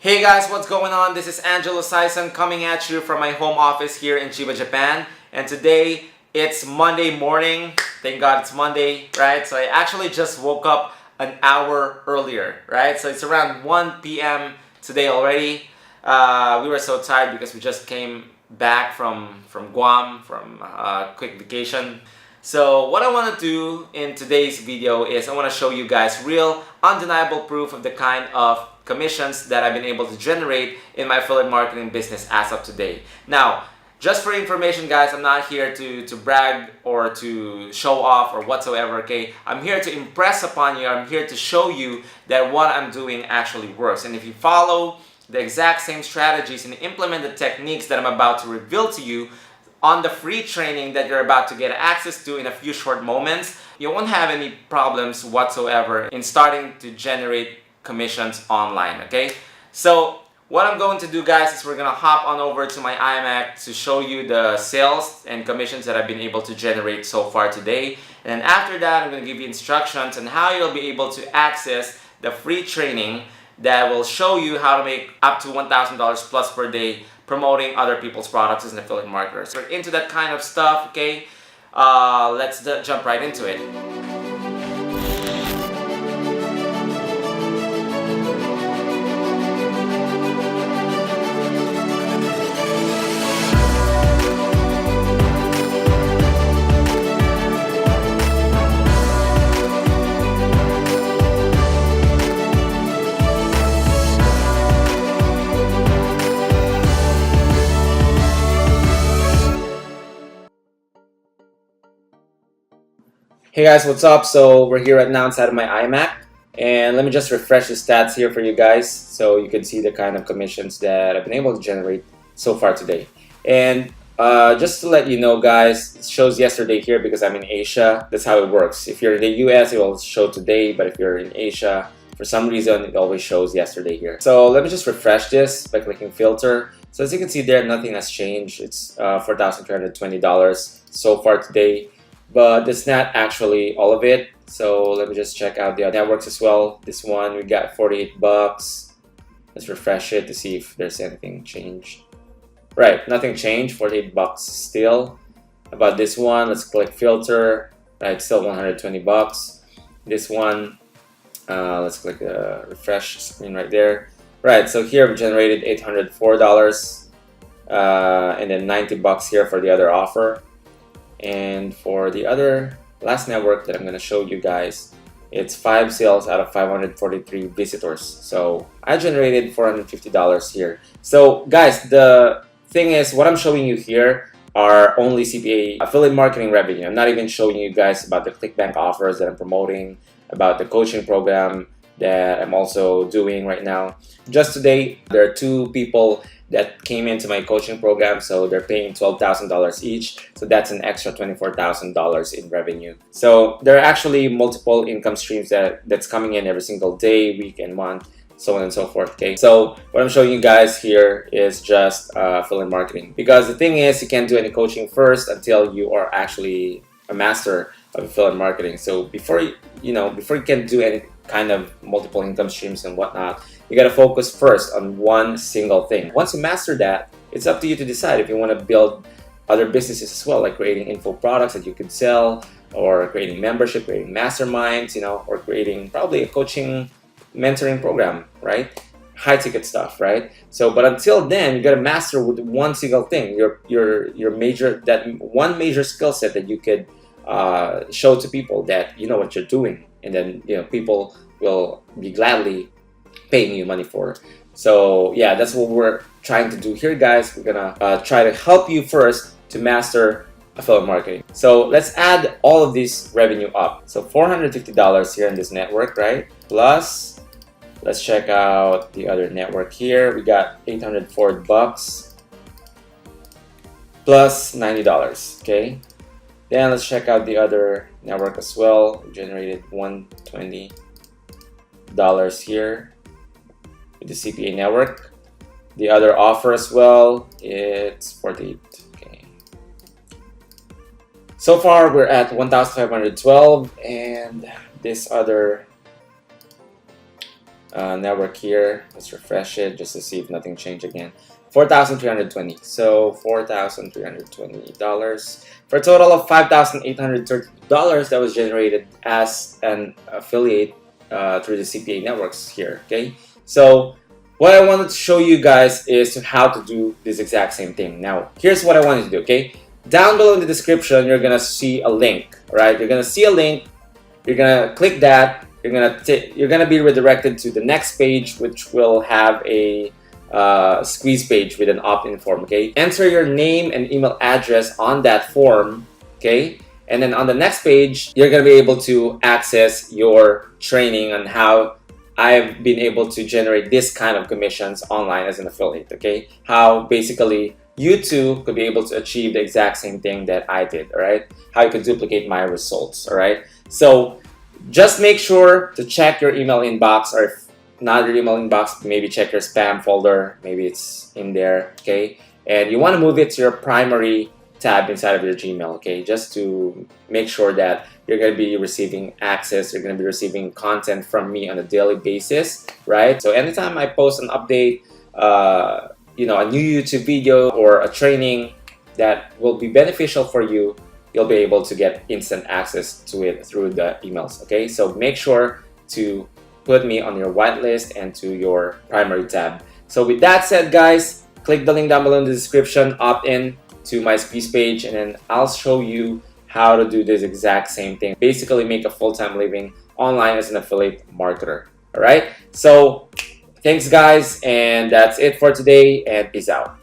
Hey guys, what's going on? This is Angelo Sayson coming at you from my home office here in Chiba, Japan. And today it's Monday morning. Thank God it's Monday, right? So I actually just woke up an hour earlier, right? So it's around 1 p.m. today already. We were so tired because we just came back from Guam, from a quick vacation. So what I want to do in today's video is I want to show you guys real, undeniable proof of the kind of commissions that I've been able to generate in my affiliate marketing business as of today. Now, just for information guys, I'm not here to brag or to show off or whatsoever, okay? I'm here to impress upon you. I'm here to show you that what I'm doing actually works. And if you follow the exact same strategies and implement the techniques that I'm about to reveal to you on the free training that you're about to get access to in a few short moments, you won't have any problems whatsoever in starting to generate commissions online, okay? So what I'm going to do guys is we're gonna hop on over to my iMac to show you the sales and commissions that I've been able to generate so far today. And then after that, I'm gonna give you instructions on how you'll be able to access the free training that will show you how to make up to $1,000 plus per day promoting other people's products as an affiliate marketer. So we're into that kind of stuff, okay? Let's jump right into it. Hey guys, what's up? So we're here right now inside of my iMac, and let me just refresh the stats here for you guys so you can see the kind of commissions that I've been able to generate so far today. And just to let you know guys, it shows yesterday here because I'm in Asia. That's how it works. If you're in the US, it will show today, but if you're in Asia, for some reason, it always shows yesterday here. So let me just refresh this by clicking filter. So as you can see there, nothing has changed. It's $4,320 so far today. But that's not actually all of it. So let me just check out the other networks as well. This one, we got 48 bucks. Let's refresh it to see if there's anything changed. Right, nothing changed, 48 bucks still. About this one, let's click filter. Right, still 120 bucks. This one, let's click the refresh screen right there. Right, so here we generated $804 and then 90 bucks here for the other offer. And for the other last network that I'm going to show you guys, it's 5 sales out of 543 visitors. So I generated $450 here. So guys, the thing is, what I'm showing you here are only CPA affiliate marketing revenue. I'm not even showing you guys about the ClickBank offers that I'm promoting, about the coaching program that I'm also doing right now. Just today, there are 2 people that came into my coaching program, so they're paying $12,000 each, so that's an extra $24,000 in revenue. So there are actually multiple income streams that's coming in every single day, week, and month, so on and so forth. Okay, so what I'm showing you guys here is just affiliate marketing, because the thing is, you can't do any coaching first until you are actually a master of affiliate marketing. So before you can do any kind of multiple income streams and whatnot, you got to focus first on one single thing. Once you master that, it's up to you to decide if you want to build other businesses as well, like creating info products that you could sell, or creating membership, creating masterminds, or creating probably a coaching mentoring program, right? High ticket stuff, right? So, but until then, you got to master with one single thing, your major, that one major skill set that you could show to people that you know what you're doing, and then people will be gladly paying you money for. So yeah, that's what we're trying to do here guys. We're gonna try to help you first to master affiliate marketing. So let's add all of this revenue up. So $450 here in this network, right? Plus, let's check out the other network here. We got 804 bucks plus $90, okay? Then let's check out the other network as well. We generated $120 here with the CPA network. The other offer as well, it's 48. Okay. So far we're at 1,512, and this other network here. Let's refresh it just to see if nothing changed again. $4,320. So $4,320 for a total of $5,830 that was generated as an affiliate through the CPA networks here. Okay, so what I wanted to show you guys is how to do this exact same thing. Now, here's what I wanted to do. Okay, down below in the description, you're gonna see a link. Right, you're gonna see a link. You're gonna click that. You're gonna be redirected to the next page, which will have a squeeze page with an opt-in form. Okay, enter your name and email address on that form. Okay, and then on the next page, you're gonna be able to access your training on how I've been able to generate this kind of commissions online as an affiliate. Okay, how basically you too could be able to achieve the exact same thing that I did. All right, how you could duplicate my results. All right, so just make sure to check your email inbox, or if not your email inbox, maybe check your spam folder. Maybe it's in there. Okay, and you want to move it to your primary tab inside of your Gmail. Okay, just to make sure that you're going to be receiving access, you're going to be receiving content from me on a daily basis, right? So anytime I post an update, a new YouTube video or a training that will be beneficial for you, you'll be able to get instant access to it through the emails. Okay, so make sure to put me on your whitelist and to your primary tab. So with that said, guys, click the link down below in the description, opt in to my squeeze page, and then I'll show you how to do this exact same thing. Basically make a full-time living online as an affiliate marketer. All right, so thanks guys, and that's it for today, and peace out.